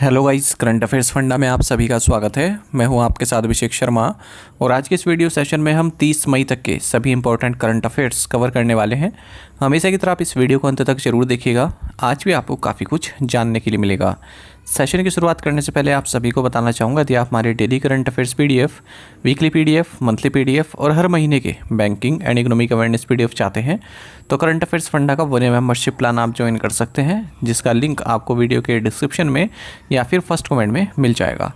Hello guys, current affairs funda में आप सभी का स्वागत है। मैं हूं आपके साथ अभिषेक शर्मा और आज के इस वीडियो सेशन में हम 30 मई तक के सभी इंपॉर्टेंट करंट अफेयर्स कवर करने वाले हैं। हमेशा की तरह आप इस वीडियो को अंत तक जरूर देखिएगा। आज भी आपको काफ़ी कुछ जानने के लिए मिलेगा। सेशन की शुरुआत करने से पहले आप सभी को बताना चाहूँगा, यदि आप हमारे daily current affairs PDF, weekly PDF, monthly PDF और हर महीने के banking and economic awareness PDF चाहते हैं तो करंट अफेयर्स फंडा का 1 मेंबरशिप प्लान आप ज्वाइन कर सकते हैं, जिसका लिंक आपको वीडियो के डिस्क्रिप्शन में या फिर फर्स्ट कमेंट में मिल जाएगा।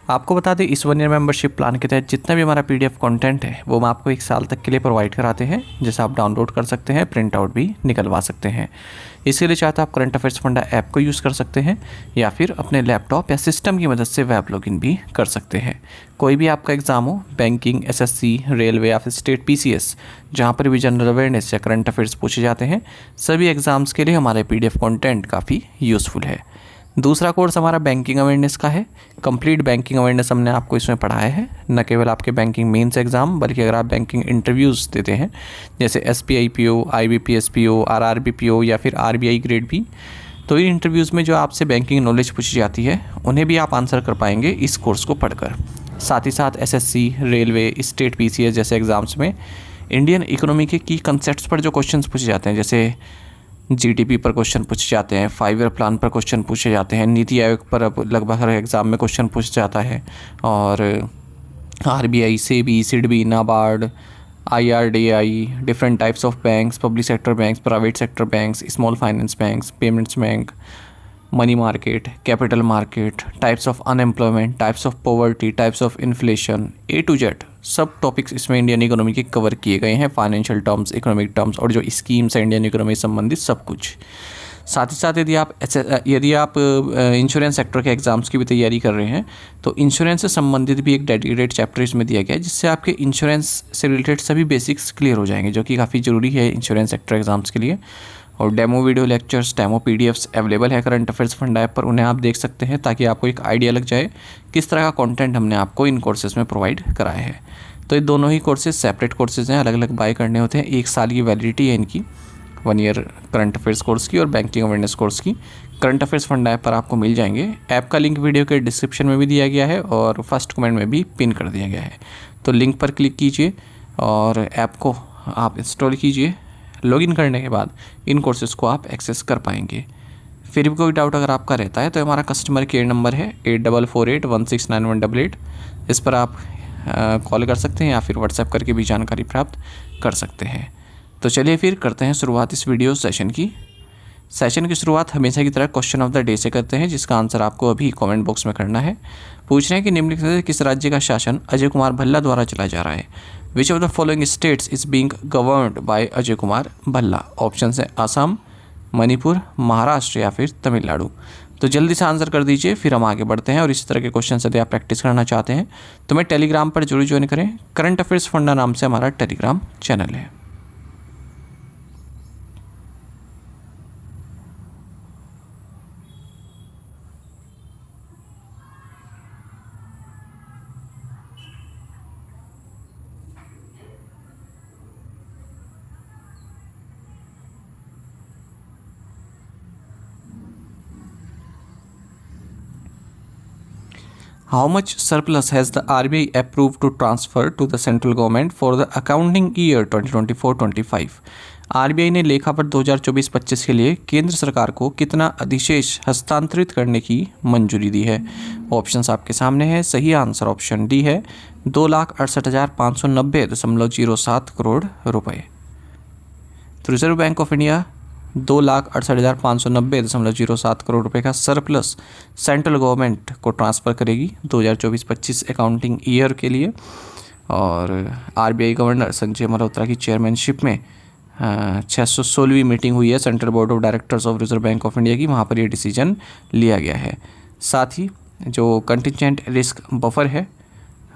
आपको बता दें, इस 1 ईयर मेंबरशिप प्लान के तहत जितना भी हमारा पीडीएफ कंटेंट है वो हम आपको 1 साल तक के लिए प्रोवाइड कराते हैं, जिसे आप डाउनलोड कर सकते हैं, प्रिंट आउट भी निकलवा सकते हैं। इसके लिए चाहते आप करंट अफेयर्स फंडा ऐप को यूज़ कर सकते हैं या फिर अपने लैपटॉप या सिस्टम की मदद से वेब लॉगिन भी कर सकते हैं। कोई भी आपका एग्जाम हो, बैंकिंग, एसएससी, रेलवे या फिर स्टेट पीसीएस, जहाँ पर भी जनरल अवेयरनेस या करंट अफेयर्स पूछे जाते हैं, सभी एग्जाम्स के लिए हमारे पीडीएफ कंटेंट काफ़ी यूज़फुल है। दूसरा कोर्स हमारा बैंकिंग अवेयरनेस का है। कंप्लीट बैंकिंग अवेयरनेस हमने आपको इसमें पढ़ाया है, न केवल आपके बैंकिंग मेंस एग्जाम, बल्कि अगर आप बैंकिंग इंटरव्यूज़ देते हैं जैसे SBI PO, IBPS PO, RRB PO या फिर आरबीआई ग्रेड बी, तो इन इंटरव्यूज़ में जो आपसे बैंकिंग नॉलेज पूछी जाती है उन्हें भी आप आंसर कर पाएंगे इस कोर्स को पढ़कर। साथ ही साथ एसएससी, रेलवे, स्टेट पीसीएस जैसे एग्ज़ाम्स में इंडियन इकोनॉमी के की कंसेप्ट्स पर जो क्वेश्चंस पूछे जाते हैं, जैसे जीडीपी पर क्वेश्चन पूछे जाते हैं, 5 ईयर प्लान पर क्वेश्चन पूछे जाते हैं, नीति आयोग पर अब लगभग हर एग्ज़ाम में क्वेश्चन पूछ जाता है, और RBI, SEBI, SIDBI, NABARD, IRDI, different types of banks, public sector banks, private sector banks, small finance banks, payments bank, money market, capital market, types of unemployment, types of poverty, types of inflation, A to Z सब topics इसमें Indian economy के cover किए गए हैं। Financial terms, economic terms और जो schemes है Indian economy से संबंधित सब कुछ। साथ ही साथ यदि आप इंश्योरेंस सेक्टर के एग्जाम्स की भी तैयारी कर रहे हैं तो इंश्योरेंस से संबंधित भी एक डेडिकेटेड चैप्टर इसमें दिया गया है, जिससे आपके इंश्योरेंस से रिलेटेड सभी बेसिक्स क्लियर हो जाएंगे, जो कि काफ़ी ज़रूरी है इंश्योरेंस सेक्टर एग्जाम्स के लिए। और demo video lectures, demo PDFs available है करंट अफेयर्स फंडा ऐप पर, उन्हें आप देख सकते हैं ताकि आपको एक आइडिया लग जाए किस तरह का कंटेंट हमने आपको इन कोर्सेज़ में प्रोवाइड कराया है। तो ये दोनों ही कोर्सेज सेपरेट कोर्सेज हैं, अलग अलग बाय करने होते हैं। 1 साल की वैलिडिटी है इनकी, 1 ईयर करंट अफेयर्स कोर्स की और बैंकिंग अवेयरनेस कोर्स की। करंट अफेयर्स फंडा ऐप पर आपको मिल जाएंगे। ऐप का लिंक वीडियो के डिस्क्रिप्शन में भी दिया गया है और फर्स्ट कमेंट में भी पिन कर दिया गया है। तो लिंक पर क्लिक कीजिए और ऐप को आप इंस्टॉल कीजिए। लॉगिन करने के बाद इन कोर्सेज़ को आप एक्सेस कर पाएंगे। फिर भी कोई डाउट अगर आपका रहता है तो हमारा कस्टमर केयर नंबर है 8448169188। इस पर आप कॉल कर सकते हैं या फिर व्हाट्सएप करके भी जानकारी प्राप्त कर सकते हैं। तो चलिए फिर करते हैं शुरुआत इस वीडियो सेशन की। सेशन की शुरुआत हमेशा की तरह क्वेश्चन ऑफ द डे से करते हैं, जिसका आंसर आपको अभी कमेंट बॉक्स में करना है। पूछ रहे हैं कि निम्नलिखित में से किस राज्य का शासन अजय कुमार भल्ला द्वारा चलाया जा रहा है। Which of the following states is being governed bye Ajay Kumar Bhalla. Option है आसाम, मणिपुर, महाराष्ट्र या फिर तमिलनाडु। तो जल्दी से आंसर कर दीजिए, फिर हम आगे बढ़ते हैं। और इसी तरह के क्वेश्चन यदि आप प्रैक्टिस करना चाहते हैं तो मैं टेलीग्राम पर जरूर ज्वाइन करें। करंट अफेयर्स फंडा नाम से हमारा टेलीग्राम चैनल है। How much surplus has the RBI approved to transfer to the central government for the accounting year 2024-25? RBI ने लेखावर 2024-25 के लिए केंद्र सरकार को कितना अधिशेष हस्तांतरित करने की मंजूरी दी है। ऑप्शंस आपके सामने है। सही आंसर ऑप्शन डी है, 2,68,590.07 करोड़ रुपए। तो reserve bank of India 2,68,590.07 crore रुपए का सरप्लस सेंट्रल गवर्नमेंट को ट्रांसफ़र करेगी 2024-25 अकाउंटिंग ईयर के लिए। और आरबीआई गवर्नर संजय मल्होत्रा की चेयरमैनशिप में 616वीं मीटिंग हुई है central board of directors of reserve bank of India की, वहाँ पर ये डिसीजन लिया गया है। साथ ही जो कंटिजेंट रिस्क बफर है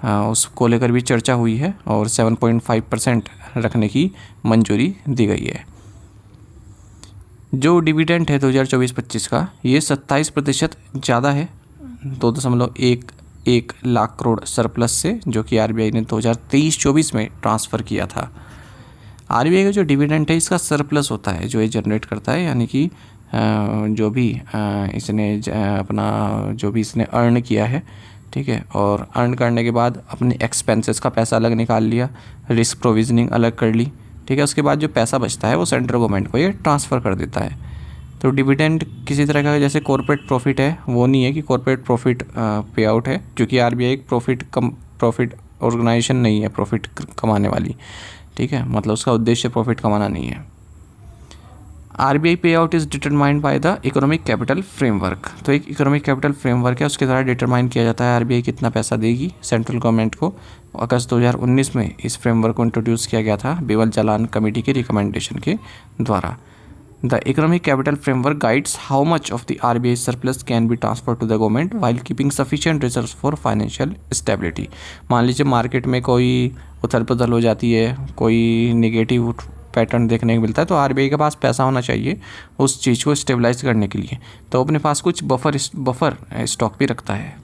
उसको लेकर भी चर्चा हुई है और 7.5% रखने की मंजूरी दी गई है। जो डिविडेंड है 2024-25 का, ये 27% ज़्यादा है 2.11 लाख करोड़ सरप्लस से, जो कि आरबीआई ने 2023-24 में ट्रांसफ़र किया था। आरबीआई का जो डिविडेंड है इसका सरप्लस होता है जो ये जनरेट करता है, यानी कि जो भी इसने अपना जो भी इसने अर्न किया है, ठीक है, और अर्न करने के बाद अपने एक्सपेंसेस का पैसा अलग निकाल लिया, रिस्क प्रोविजनिंग अलग कर ली, ठीक है। उसके बाद जो पैसा बचता है वो सेंट्रल गवर्नमेंट को ये ट्रांसफ़र कर देता है। तो डिविडेंड किसी तरह का जैसे कॉर्पोरेट प्रॉफिट है वो नहीं है कि कॉर्पोरेट प्रॉफिट पे आउट है, क्योंकि आरबीआई एक प्रॉफिट ऑर्गेनाइजेशन नहीं है प्रॉफिट कमाने वाली, ठीक है, मतलब उसका उद्देश्य प्रॉफिट कमाना नहीं है। आरबीआई पे out is determined by the economic capital framework. तो एक इकोनॉमिक कैपिटल फ्रेमवर्क है, उसके द्वारा डिटरमाइन किया जाता है आरबीआई कितना पैसा देगी सेंट्रल गवर्नमेंट को। अगस्त 2019 में इस फ्रेमवर्क को इंट्रोड्यूस किया गया था बिमल जालान कमेटी के रिकमेंडेशन के द्वारा। The economic capital framework guides how much of the RBI surplus can be transfer to the government while keeping sufficient reserve for financial stability. मान लीजिए मार्केट में कोई उथल पुथल हो जाती है, कोई नेगेटिव पैटर्न देखने को मिलता है, तो आरबीआई के पास पैसा होना चाहिए उस चीज़ को स्टेबलाइज करने के लिए, तो अपने पास कुछ बफर स्टॉक भी रखता है।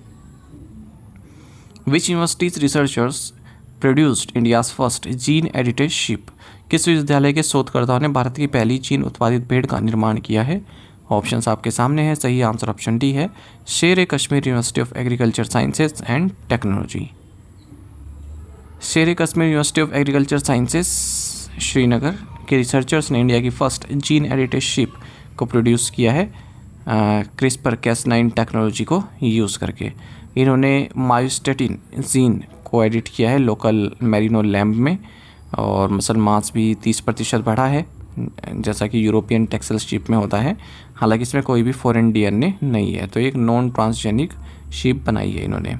Which universities researchers produced India's first gene edited sheep. किस विश्वविद्यालय के शोधकर्ताओं ने भारत की पहली जीन उत्पादित भेड़ का निर्माण किया है। ऑप्शंस आपके सामने हैं, सही आंसर ऑप्शन डी है, Sher Kashmir university of agriculture sciences and technology. Sher Kashmir university of agriculture sciences Srinagar के रिसर्चर्स ने इंडिया की फर्स्ट जीन एडिटेड शीप को प्रोड्यूस किया है CRISPR-Cas9 टेक्नोलॉजी को यूज़ करके। इन्होंने मायोस्टेटिन जीन को एडिट किया है लोकल मेरिनो लैम्ब में, और मसल मास भी 30% बढ़ा है, जैसा कि यूरोपियन टेक्सटाइल शीप में होता है। हालांकि इसमें कोई भी फॉरेन डीएनए नहीं है, तो एक नॉन ट्रांसजेनिक शीप बनाई है इन्होंने।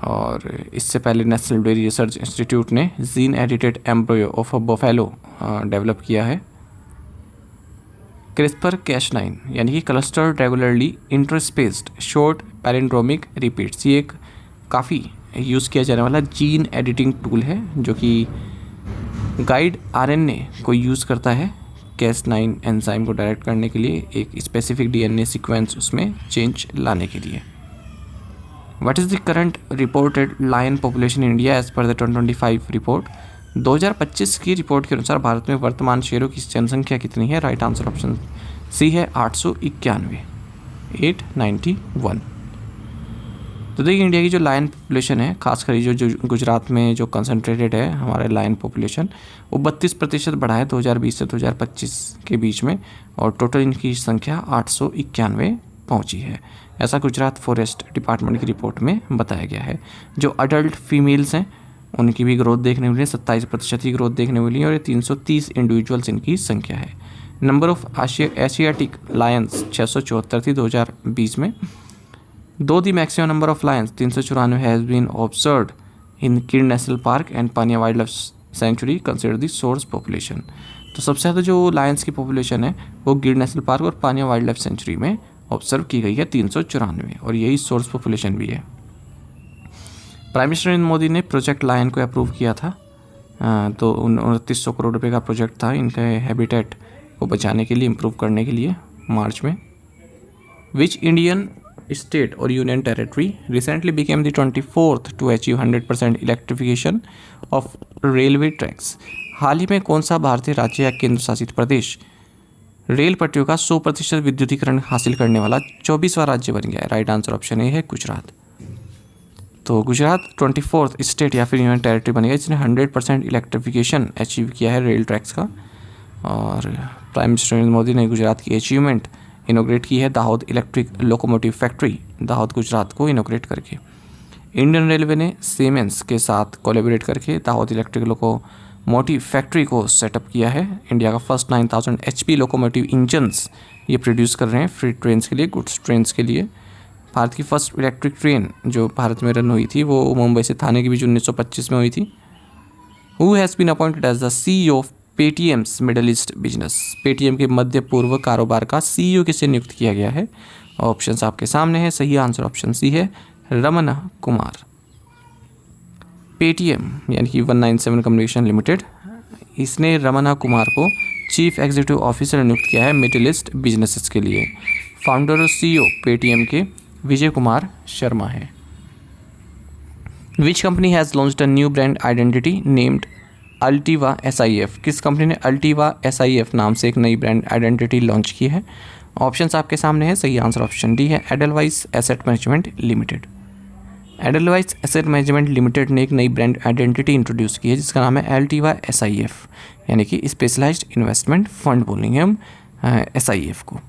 और इससे पहले नेशनल डेयरी रिसर्च इंस्टीट्यूट ने gene edited embryo of a buffalo develop किया है। CRISPR-Cas9 यानी कि clustered regularly interspaced short palindromic repeats, ये एक काफ़ी यूज़ किया जाने वाला जीन एडिटिंग टूल है जो कि गाइड आरएनए को यूज़ करता है Cas9 एंजाइम को डायरेक्ट करने के लिए, एक स्पेसिफिक डीएनए सीक्वेंस उसमें चेंज लाने के लिए। What is the current reported lion population in India as per the 2025 report. 2025 की रिपोर्ट के अनुसार भारत में वर्तमान शेरों की जनसंख्या कितनी है। राइट आंसर ऑप्शन सी है 891, 891। तो देखिए इंडिया की जो लायन पॉपुलेशन है, खासकर जो गुजरात में जो कंसंट्रेटेड है हमारे लायन पॉपुलेशन, वो 32% बढ़ा है 2020 से 2025 के बीच में, और टोटल इनकी संख्या 891 पहुंची है, ऐसा गुजरात फॉरेस्ट डिपार्टमेंट की रिपोर्ट में बताया गया है। जो अडल्ट फीमेल्स हैं उनकी भी ग्रोथ देखने मिली है, 27% की ग्रोथ देखने मिली है, और ये 330 इंडिविजुअल्स इनकी संख्या है। नंबर ऑफ एशियाटिक लायंस 674 थी 2020 में। दो the maximum number of lions 394 has been observed in Gir national park and Paniya wildlife sanctuary consider the source population. तो सबसे ज़्यादा जो लायंस की पॉपुलेशन है वो गिर नेशनल पार्क और पानिया वाइल्ड लाइफ सेंचुरी में ऑब्जर्व की गई है 394, और यही सोर्स पॉपुलेशन भी है। प्राइम मिनिस्टर नरेंद्र मोदी ने प्रोजेक्ट लायन को अप्रूव किया था, तो 2900 करोड़ रुपए का प्रोजेक्ट था इनके हैबिटेट को बचाने के लिए, इम्प्रूव करने के लिए, मार्च में। विच इंडियन स्टेट और union territory recently became the 24th to achieve 100% electrification of railway tracks. हाल ही में कौन सा भारतीय राज्य या केंद्र शासित प्रदेश रेल पटरियों का 100% विद्युतीकरण हासिल करने वाला 24वां राज्य बन गया है। राइट आंसर ऑप्शन ए है गुजरात। तो गुजरात 24th स्टेट या फिर यूनियन टेरिटरी बन गया जिसने 100% इलेक्ट्रिफिकेशन अचीव किया है रेल ट्रैक्स का। और प्राइम मिनिस्टर नरेंद्र मोदी ने गुजरात की अचीवमेंट इनोग्रेट की है Dahod electric locomotive factory Dahod Gujarat को इनोग्रेट करके। इंडियन रेलवे ने सीमेंस के साथ कोलैबोरेट करके दाहोद इलेक्ट्रिक लोकोमोटिव फैक्ट्री को सेटअप किया है। इंडिया का फर्स्ट 9000 HP लोकोमोटिव इंजन्स ये प्रोड्यूस कर रहे हैं फ्री ट्रेन्स के लिए, गुड्स ट्रेन्स के लिए। भारत की फर्स्ट इलेक्ट्रिक ट्रेन जो भारत में रन हुई थी वो मुंबई से थाने के बीच 1925 में हुई थी। Who has been appointed as the CEO of Paytm's middle east business. Paytm के मध्य पूर्व कारोबार का CEO किसे नियुक्त किया गया है। ऑप्शंस आपके सामने है, सही आंसर ऑप्शन सी है रमना कुमार। पेटीएम यानी कि 197 कम्युनिकेशन लिमिटेड, इसने रमना कुमार को चीफ एग्जीक्यूटिव ऑफिसर नियुक्त किया है मिडिल ईस्ट बिजनेसेस के लिए। फाउंडर और CEO पेटीएम के विजय कुमार शर्मा है। Which company has launched a new brand identity named Altiva SIF। किस कंपनी ने अल्टीवा SIF नाम से एक नई ब्रांड आइडेंटिटी लॉन्च की है। ऑप्शंस आपके सामने है, सही आंसर ऑप्शन डी है, Edelweiss asset management limited. Edelweiss asset management limited ने एक नई ब्रांड आइडेंटिटी इंट्रोड्यूस की है जिसका नाम है LTYSIF, यानी कि स्पेशलाइज्ड इन्वेस्टमेंट फंड बोलेंगे हम SIF को।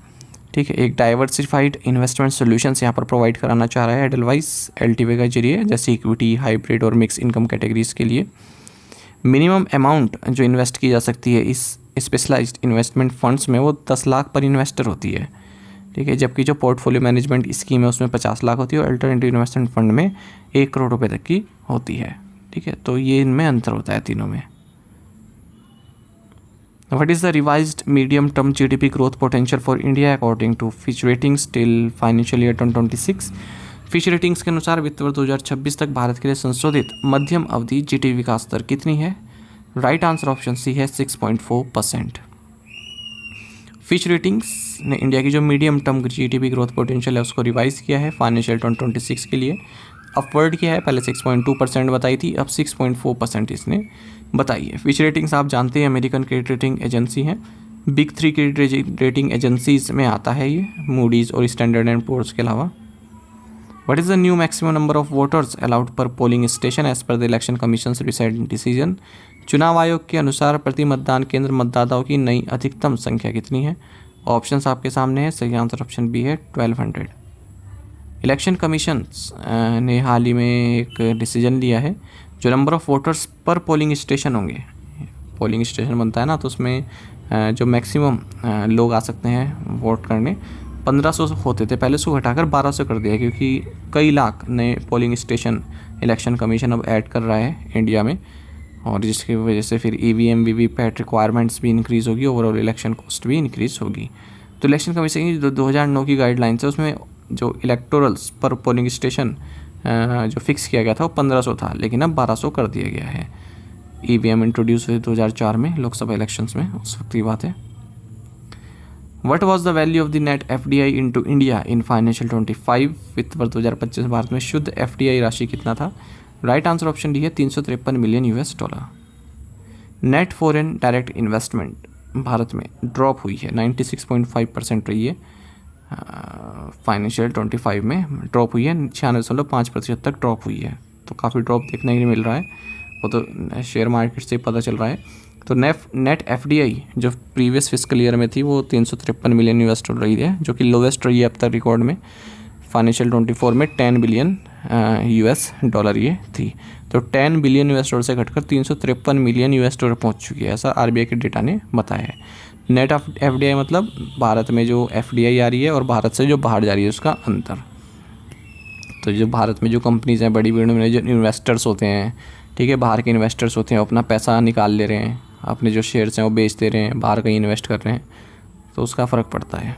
ठीक है, एक डाइवर्सिफाइड इन्वेस्टमेंट सॉल्यूशंस यहाँ पर प्रोवाइड कराना चाह रहा है एडलवाइस LTY के जरिए, जैसे इक्विटी, हाइब्रिड और मिक्स इनकम कैटेगरीज के लिए। मिनिमम अमाउंट जो इन्वेस्ट की जा सकती है इस स्पेशलाइज्ड इन्वेस्टमेंट फंड्स में वो 10 लाख पर इन्वेस्टर होती है। ठीक है, जबकि जो पोर्टफोलियो मैनेजमेंट स्कीम है उसमें 50 लाख होती है और अल्टरनेटिव इन्वेस्टमेंट फंड में 1 करोड़ रुपए तक की होती है। ठीक है, तो ये इनमें अंतर होता है तीनों में। What is the revised medium-term GDP growth potential for India according to Fitch Ratings till financial year 2026? Fitch ratings के अनुसार वित्त वर्ष 2026 तक भारत के लिए संशोधित मध्यम अवधि GDP विकास दर कितनी है? राइट आंसर ऑप्शन सी है 6.4%। फिच रेटिंग्स ने इंडिया की जो medium term GDP growth potential है उसको रिवाइज किया है फाइनेंशियल 2026 के लिए, अपवर्ड किया है। पहले 6.2% बताई थी, अब 6.4% इसने बताई है। फिच रेटिंग्स आप जानते हैं अमेरिकन क्रेडिट रेटिंग एजेंसी है, बिग 3 क्रेडिट रेटिंग एजेंसीज में आता है ये, मूडीज़ और स्टैंडर्ड एंड पुअर्स के अलावा। What is the new maximum number of voters allowed per polling station as per the election commission recent decision? चुनाव आयोग के अनुसार प्रति मतदान केंद्र मतदाताओं की नई अधिकतम संख्या कितनी है? ऑप्शंस आपके सामने है, सही आंसर ऑप्शन बी है 1200। इलेक्शन कमीशन ने हाल ही में एक डिसीजन लिया है, जो नंबर ऑफ वोटर्स पर पोलिंग स्टेशन होंगे, पोलिंग स्टेशन बनता है ना, तो उसमें जो मैक्सिमम लोग आ सकते हैं वोट करने 1500 होते थे पहले, उसको घटाकर 1200 कर दिया, क्योंकि कई लाख नए पोलिंग स्टेशन इलेक्शन कमीशन अब ऐड कर रहा है इंडिया में, और जिसकी वजह से फिर EVM VVPAT रिक्वायरमेंट्स भी इंक्रीज़ होगी, ओवरऑल इलेक्शन कॉस्ट भी इंक्रीज़ होगी। तो इलेक्शन कमीशन की जो 2009 की गाइडलाइंस है उसमें जो इलेक्टोरल्स पर पोलिंग स्टेशन जो फिक्स किया गया था वो 1500 था, लेकिन अब 1200 कर दिया गया है। EVM इंट्रोड्यूस हुए 2004 में लोकसभा इलेक्शंस में, उस वक्त की बात है। What was the value of the net FDI into India in financial 25? वित्त वर्ष 2025 भारत में शुद्ध FDI राशि कितना था? राइट आंसर ऑप्शन डी है 353 million $। Net foreign direct investment Bharat में ड्रॉप हुई है, 96.5% रही है, फाइनेंशियल 25 में ड्रॉप हुई है, 96.5% तक ड्रॉप हुई है। तो काफ़ी ड्रॉप देखने को मिल रहा है, वो तो शेयर मार्केट से पता चल रहा है। तो नेट FDI जो प्रीवियस फिस्कल ईयर में थी वो 353 मिलियन $, रही है, जो कि लोवेस्ट रही है अब तक रिकॉर्ड में। फाइनेंशियल 24 में 10 बिलियन $, ये थी। तो 10 बिलियन $, से घटकर 353 मिलियन $, पहुंच चुकी है, ऐसा RBI के डेटा ने बताया है। नेट FDI मतलब भारत में जो FDI आ रही है और भारत से जो बाहर जा रही है उसका अंतर। तो जो भारत में जो कंपनीज हैं, बड़ी में जो इन्वेस्टर्स होते हैं, ठीक है, बाहर के इन्वेस्टर्स होते हैं, अपना पैसा निकाल ले रहे हैं, अपने जो शेयर्स हैं वो बेच दे रहे हैं, बाहर कहीं इन्वेस्ट कर रहे हैं, तो उसका फ़र्क पड़ता है।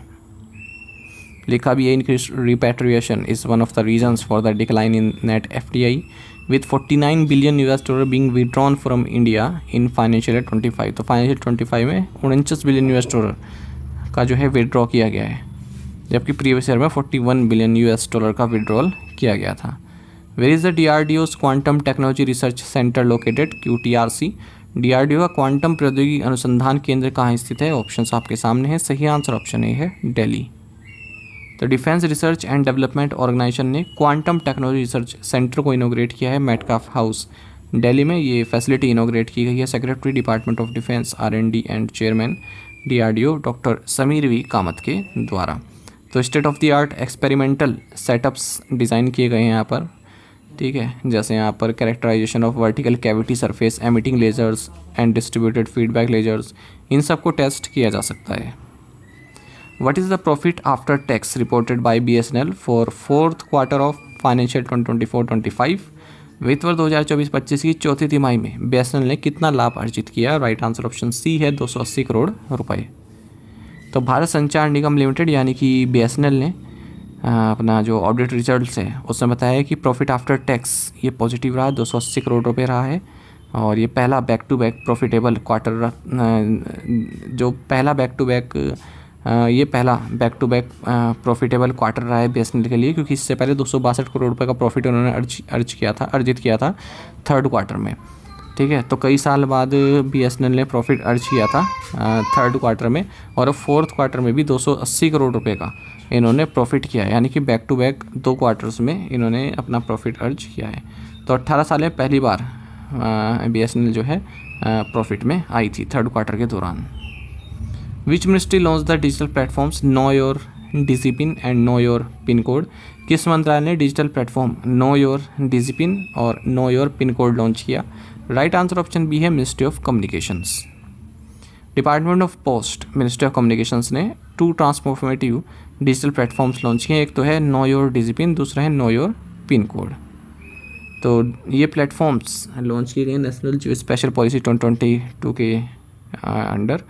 लिखा भी है, increase repatriation is one of the reasons for the decline in net FDI with 49 billion $, being withdrawn from India in financial 25। तो फाइनेंशियल 25 में 49 बिलियन $, का जो है विड्रॉ किया गया है, जबकि प्रीवियस ईयर में 41 बिलियन $, का विड्रॉल किया गया था। Where is the DRDO's quantum technology research centre located? QTRC। DRDO का क्वांटम प्रौद्योगिकी अनुसंधान केंद्र कहाँ स्थित है? ऑप्शंस आपके सामने है, सही आंसर ऑप्शन ए है दिल्ली। तो defence research and development organisation ने क्वांटम टेक्नोलॉजी रिसर्च सेंटर को इनोग्रेट किया है मेटकाफ हाउस दिल्ली में। ये फैसिलिटी इनोग्रेट की गई है secretary department of defence R&D and chairman DRDO doctor Sameer V Kamat के द्वारा। तो state of the art experimental setups design किए गए हैं यहाँ पर, ठीक है, जैसे यहाँ पर characterization of vertical cavity surface emitting lasers and distributed feedback lasers, इन सबको टेस्ट किया जा सकता है। What is the profit after tax reported by BSNL for 4th quarter of financial 2024-25? वित्त वर्ष 2024-25 की चौथी तिमाही में BSNL ने कितना लाभ अर्जित किया? राइट आंसर ऑप्शन सी है 280 करोड़ रुपए। तो भारत संचार निगम लिमिटेड यानी कि BSNL ने अपना जो ऑडिट रिजल्ट्स है उसमें बताया है कि प्रॉफिट आफ्टर टैक्स ये पॉजिटिव रहा, 280 करोड़ रुपए रहा है, और ये पहला back to back profitable quarter, जो पहला back to back profitable quarter रहा है BSNL के लिए, क्योंकि इससे पहले 262 करोड़ रुपए का प्रॉफिट उन्होंने अर्जित किया था 3rd क्वार्टर में। ठीक है। तो कई साल बाद BSNL ने प्रॉफिट अर्ज किया था थर्ड क्वार्टर में, और अब फोर्थ क्वार्टर में भी 280 करोड़ रुपए का इन्होंने प्रॉफिट किया है, यानी कि बैक टू बैक 2 क्वार्टर्स में इन्होंने अपना प्रॉफिट अर्ज किया है। तो 18 साल में पहली बार BSNL जो है प्रॉफिट में आई थी थर्ड क्वार्टर के दौरान। Which ministry launch the digital platforms know your DIGIPIN and know your PIN code? किस मंत्रालय ने digital platform know your DIGIPIN और know your PIN code launch किया? राइट आंसर ऑप्शन बी है ministry of communications. Department of post, ministry of communications ने 2 transformative digital platforms launch किए। एक तो है नो योर डिजिपिन, दूसरा है नो योर पिन कोड। तो ये प्लेटफॉर्म्स लॉन्च किए गए नेशनल जो स्पेशल पॉलिसी 2022 के अंडर।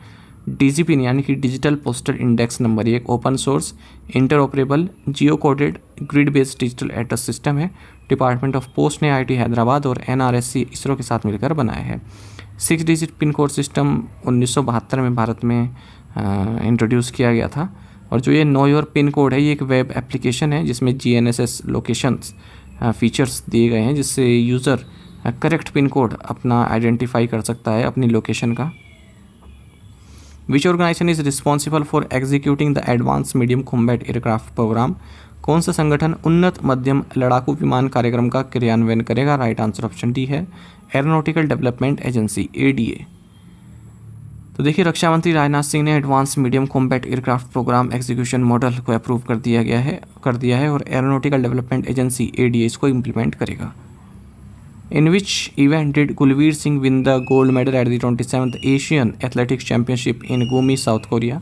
डिजिपिन यानी कि डिजिटल पोस्टल इंडेक्स नंबर, ये एक open source interoperable geo coded grid based digital address system है। डिपार्टमेंट ऑफ पोस्ट ने IIT हैदराबाद और NRSC इसरो के साथ मिलकर बनाया है। 6 डिजिट पिन कोड सिस्टम 1972 में भारत में इंट्रोड्यूस किया गया था। और जो ये नो योर पिन कोड है, ये एक वेब एप्लीकेशन है जिसमें GNSS लोकेशंस फीचर्स दिए गए हैं, जिससे यूज़र करेक्ट पिन कोड अपना आइडेंटिफाई कर सकता है अपनी लोकेशन का। Which organisation is responsible for executing the advance medium combat aircraft programme? कौन सा संगठन उन्नत मध्यम लड़ाकू विमान कार्यक्रम का क्रियान्वयन करेगा? राइट आंसर ऑप्शन डी है एरोनॉटिकल डेवलपमेंट एजेंसी ADA। तो देखिए, रक्षा मंत्री राजनाथ सिंह ने advance medium combat aircraft program execution model को अप्रूव कर दिया है और एरोनॉटिकल डेवलपमेंट एजेंसी ADA इसको इम्प्लीमेंट करेगा। In which event did Gulveer Singh win the gold medal at the 27th Asian Athletics Championship in Gumi, South Korea?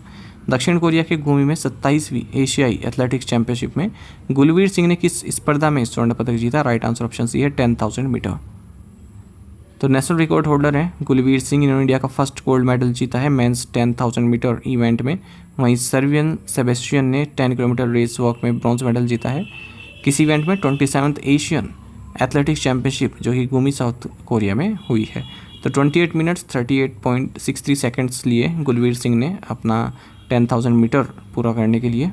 दक्षिण Korea के गुमी में 27वीं एशियाई एथलेटिक्स चैंपियनशिप में गुलवीर सिंह ने किस स्पर्धा में स्वर्ण पदक जीता? राइट आंसर ऑप्शन सी है 10,000 मीटर। तो नेशनल रिकॉर्ड होल्डर हैं गुलवीर सिंह, इन्होंने इंडिया का फर्स्ट गोल्ड मेडल जीता है मेंस 10,000 मीटर इवेंट में। वहीं सर्बियन सेबेस्टियन ने 10 किलोमीटर रेस वॉक में ब्रॉन्ज मेडल जीता है। किस इवेंट में? 27th एशियन एथलेटिक्स चैंपियनशिप जो कि गुमी, साउथ कोरिया में हुई है। तो 28 मिनट्स 38.63 सेकेंड्स लिए गुलवीर सिंह ने अपना 10,000 मीटर पूरा करने के लिए।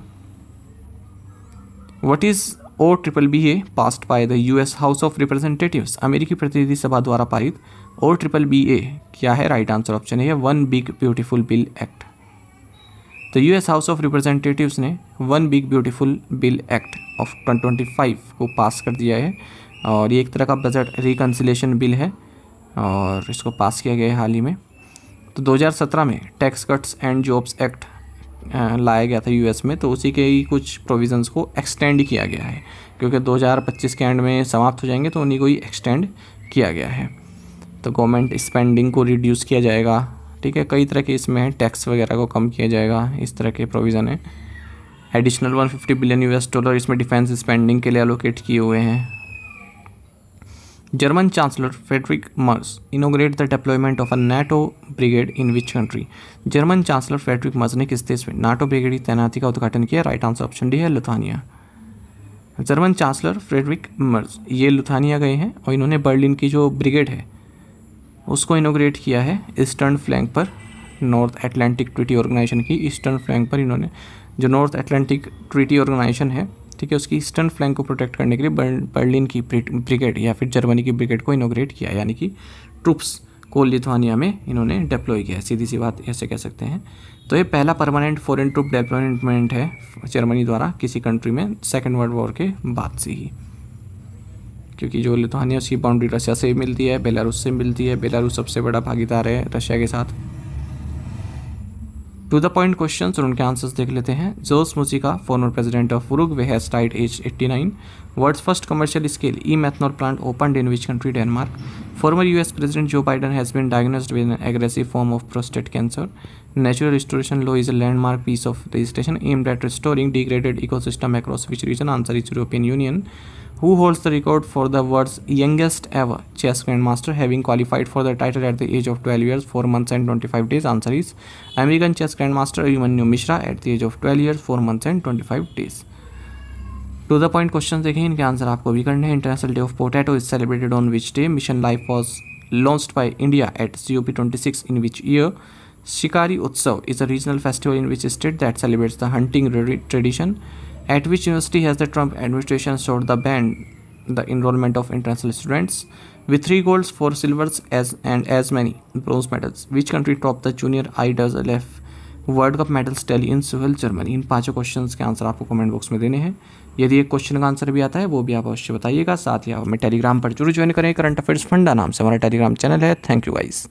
What is OBBA passed by the US house of representatives? अमेरिकी प्रतिनिधि सभा द्वारा पारित OBBA क्या है? राइट आंसर ऑप्शन है one big beautiful bill act. तो US हाउस ऑफ रिप्रेजेंटेटिव्स ने one big beautiful bill act of 2025 को पास कर दिया है, और ये एक तरह का बजट रिकन्सिलेशन बिल है और इसको पास किया गया है हाल ही में। तो 2017 में tax cuts and jobs act लाया गया था US में, तो उसी के ही कुछ प्रोविजंस को एक्सटेंड किया गया है, क्योंकि 2025 के एंड में समाप्त हो जाएंगे, तो उन्हीं को ही एक्सटेंड किया गया है। तो गवर्नमेंट स्पेंडिंग को रिड्यूस किया जाएगा, ठीक है, कई तरह के इसमें टैक्स वगैरह को कम किया जाएगा, इस तरह के प्रोविज़न है। एडिशनल $150 बिलियन इसमें डिफेंस स्पेंडिंग के लिए एलोकेट किए हुए हैं। German chancellor Friedrich Merz इनोग्रेट the deployment of a NATO brigade in which country? German chancellor Friedrich Merz ने किस देश में NATO ब्रिगेड की तैनाती का उद्घाटन किया? राइट आंसर ऑप्शन डी है Lithuania. German chancellor Friedrich Merz ये लिथुआनिया गए हैं और इन्होंने बर्लिन की जो ब्रिगेड है उसको इनोग्रेट किया है ईस्टर्न फ्लैंक पर। नॉर्थ एटलांटिक ट्रीटी ऑर्गेनाइजेशन की ईस्टर्न फ्लैंक पर इन्होंने, जो नॉर्थ एटलांटिक ट्रीटी ऑर्गेनाइजेशन है, ठीक है, उसकी ईस्टर्न फ्लैंक को प्रोटेक्ट करने के लिए बर्लिन की ब्रिगेड या फिर जर्मनी की ब्रिगेड को इनोग्रेट किया, यानी कि ट्रूप्स को लिथुआनिया में इन्होंने डिप्लॉय किया है, सीधी सी बात ऐसे कह सकते हैं। तो ये पहला परमानेंट फॉरेन ट्रूप डिप्लॉयमेंट है जर्मनी द्वारा किसी कंट्री में सेकेंड वर्ल्ड वॉर के बाद से ही, क्योंकि जो लिथुआनिया उसकी बाउंड्री रशिया से मिलती है, बेलारूस से मिलती है। बेलारूस सबसे बड़ा भागीदार है रशिया के साथ। टू द पॉइंट क्वेश्चंस और उनके आंसर्स देख लेते हैं। Jose Mujica, former president of Uruguay, has died at 89। World's first commercial scale e-methanol plant opened in which country? Denmark. Former US president Joe Biden has been diagnosed with an aggressive form of prostate cancer. Natural restoration law is a landmark piece of legislation aimed at restoring degraded ecosystem across which region? Answer is European Union. Who holds the record for the world's youngest ever chess grandmaster, having qualified for the title at the age of 12 years, 4 months and 25 days? Answer is American chess grandmaster Abhimanyu Mishra at the age of 12 years, 4 months and 25 days. To the point question देखें, इनके answer आपको भी करने हैं। International day of potato is celebrated on which day? Mission life was launched by India at COP26 in which year? शिकारी उत्सव is a regional festival in which state that celebrates the hunting tradition? At which university has the Trump administration sought the ban the enrolment of international students with 3 golds, 4 silvers and as many bronze medals. Which country topped the junior IAAF world cup medals tally in Sohail Germany? In 5 questions के answer आपको comment box में देने हैं। यदि एक question का answer भी आता है वो भी आप अवश्य बताइएगा। साथ ही आप हमें टेलीग्राम पर जरूर ज्वाइन करें। करंट अफेयर्स फंडा नाम से हमारा टेलीग्राम चैनल है। Thank you guys.